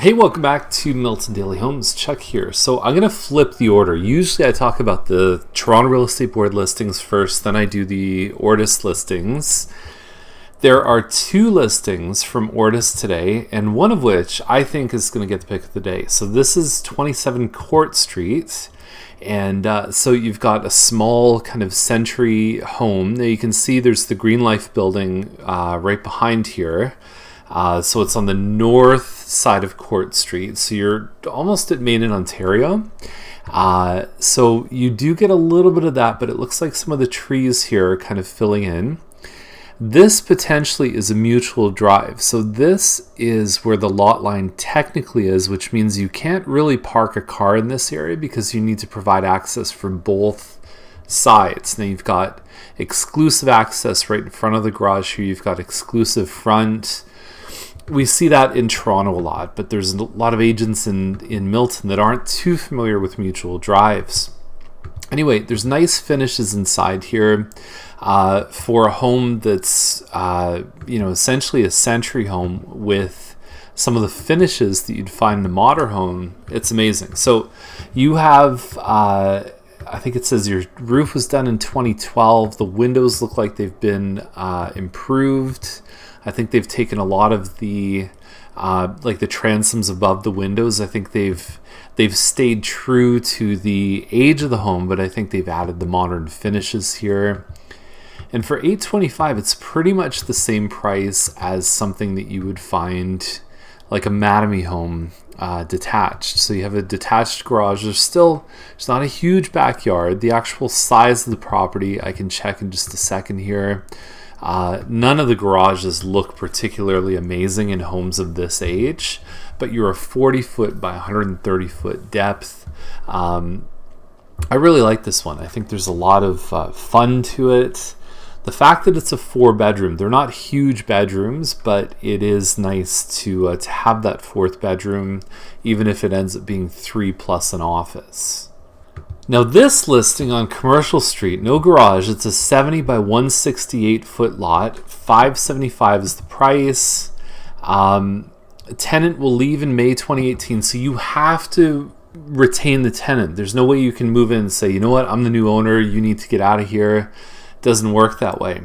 Hey, welcome back to Milton Daily Homes. Chuck here. So I'm going to flip the order. Usually I talk about the Toronto Real Estate Board listings first, then I do the ORTIS listings. There are two listings from ORTIS today, and one of which I think is going to get the pick of the day. So this is 27 Court Street, and so you've got a small kind of century home. Now you can see there's the Green Life building right behind here. So it's on the north side of Court Street. So you're almost at Main in Ontario. So you do get a little bit of that, but it looks like some of the trees here are kind of filling in. This potentially is a mutual drive. So this is where the lot line technically is, which means you can't really park a car in this area because you need to provide access from both sides. Now you've got exclusive access right in front of the garage here. You've got exclusive front. We see that in Toronto a lot, but there's a lot of agents in Milton that aren't too familiar with mutual drives. Anyway, there's nice finishes inside here for a home that's essentially a century home with some of the finishes that you'd find in a modern home. It's amazing. So you have I think it says your roof was done in 2012. The windows look like they've been improved. I think they've taken a lot of the like the transoms above the windows. I think they've stayed true to the age of the home, but I think they've added the modern finishes here. And for $825, it's pretty much the same price as something that you would find like a Mattamy home detached. So you have a detached garage. There's not a huge backyard. The actual size of the property I can check in just a second here. None of the garages look particularly amazing in homes of this age, but you're a 40-foot by 130-foot depth. I really like this one. I think there's a lot of fun to it. The fact that it's a 4-bedroom, they're not huge bedrooms, but it is nice to have that 4th bedroom, even if it ends up being 3 plus an office. Now this listing on Commercial Street, no garage, it's a 70 by 168 foot lot, $575 is the price. Tenant will leave in May 2018, so you have to retain the tenant. There's no way you can move in and say, you know what, I'm the new owner, you need to get out of here. It doesn't work that way.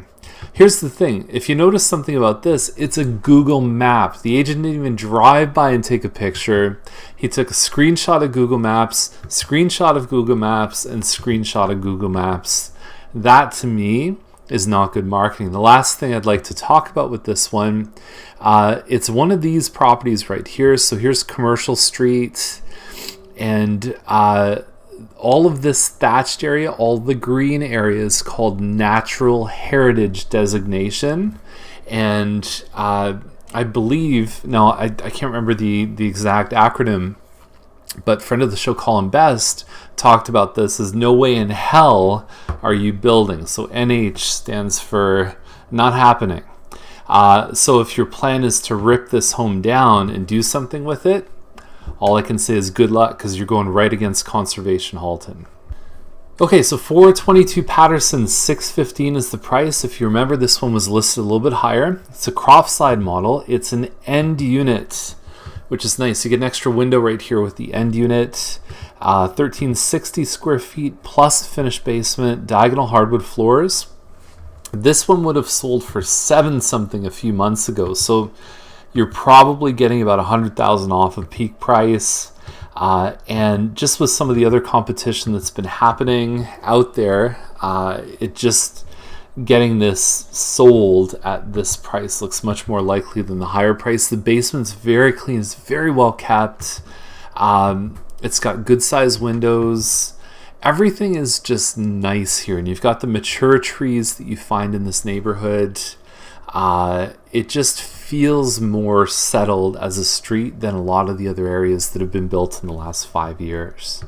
Here's the thing, if you notice something about this, it's a Google map. The agent didn't even drive by and take a picture. He took a screenshot of Google Maps, screenshot of Google Maps, and screenshot of Google Maps. That to me is not good marketing. The last thing I'd like to talk about with this one, it's one of these properties right here. So here's Commercial Street, and all of this thatched area, all the green area is called Natural Heritage Designation. And I believe, now I can't remember the exact acronym, but friend of the show Colin Best talked about this as no way in hell are you building. So NH stands for not happening. So if your plan is to rip this home down and do something with it, all I can say is good luck, because you're going right against Conservation Halton. Okay, so 422 Patterson, $615 is the price. If you remember, this one was listed a little bit higher. It's a croft slide model. It's an end unit, which is nice. You get an extra window right here with the end unit. 1360 square feet plus finished basement, diagonal hardwood floors. This one would have sold for $7 something a few months ago. So you're probably getting about $100,000 off of peak price. And just with some of the other competition that's been happening out there, it just getting this sold at this price looks much more likely than the higher price. The basement's very clean, it's very well kept. It's got good size windows. Everything is just nice here, and you've got the mature trees that you find in this neighborhood. It just feels more settled as a street than a lot of the other areas that have been built in the last 5 years.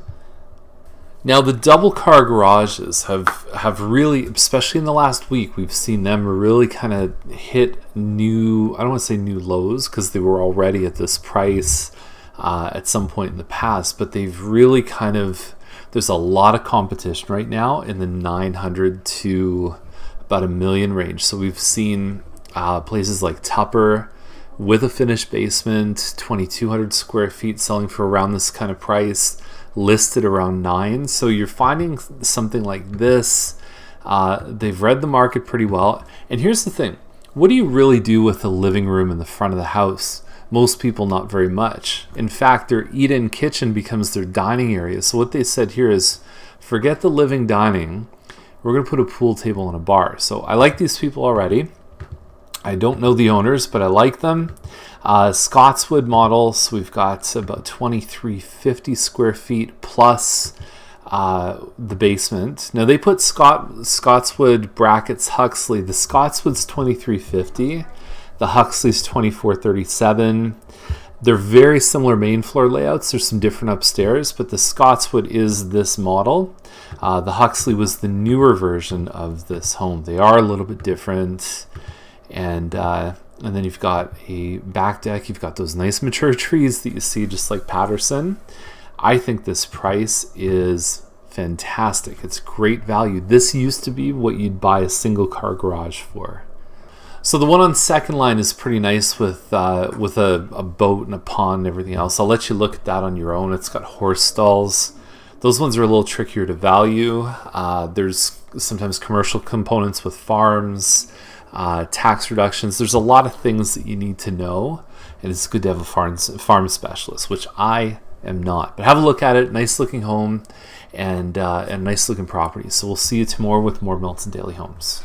Now the double car garages have really, especially in the last week, we've seen them really kind of hit new, I don't want to say new lows because they were already at this price at some point in the past, but they've really kind of, there's a lot of competition right now in the 900 to about $1 million range. So we've seen places like Tupper with a finished basement, 2,200 square feet, selling for around this kind of price, listed around 9. So you're finding something like this. They've read the market pretty well. And here's the thing. What do you really do with a living room in the front of the house? Most people, not very much. In fact, their eat-in kitchen becomes their dining area. So what they said here is, forget the living dining. We're going to put a pool table and a bar. So I like these people already. I don't know the owners, but I like them. Scotswood model. So we've got about 2,350 square feet plus the basement. Now they put Scotswood brackets Huxley. The Scotswood's 2,350. The Huxley's 2,437. They're very similar main floor layouts. There's some different upstairs, but the Scotswood is this model. The Huxley was the newer version of this home. They are a little bit different. And then you've got a back deck. You've got those nice mature trees that you see just like Patterson. I think this price is fantastic. It's great value. This used to be what you'd buy a single car garage for. So the one on second line is pretty nice with a boat and a pond and everything else. I'll let you look at that on your own. It's got horse stalls. Those ones are a little trickier to value. There's sometimes commercial components with farms, tax reductions. There's a lot of things that you need to know, and it's good to have a farm specialist, which I am not. But have a look at it. Nice looking home and nice looking property. So we'll see you tomorrow with more Milton Daily Homes.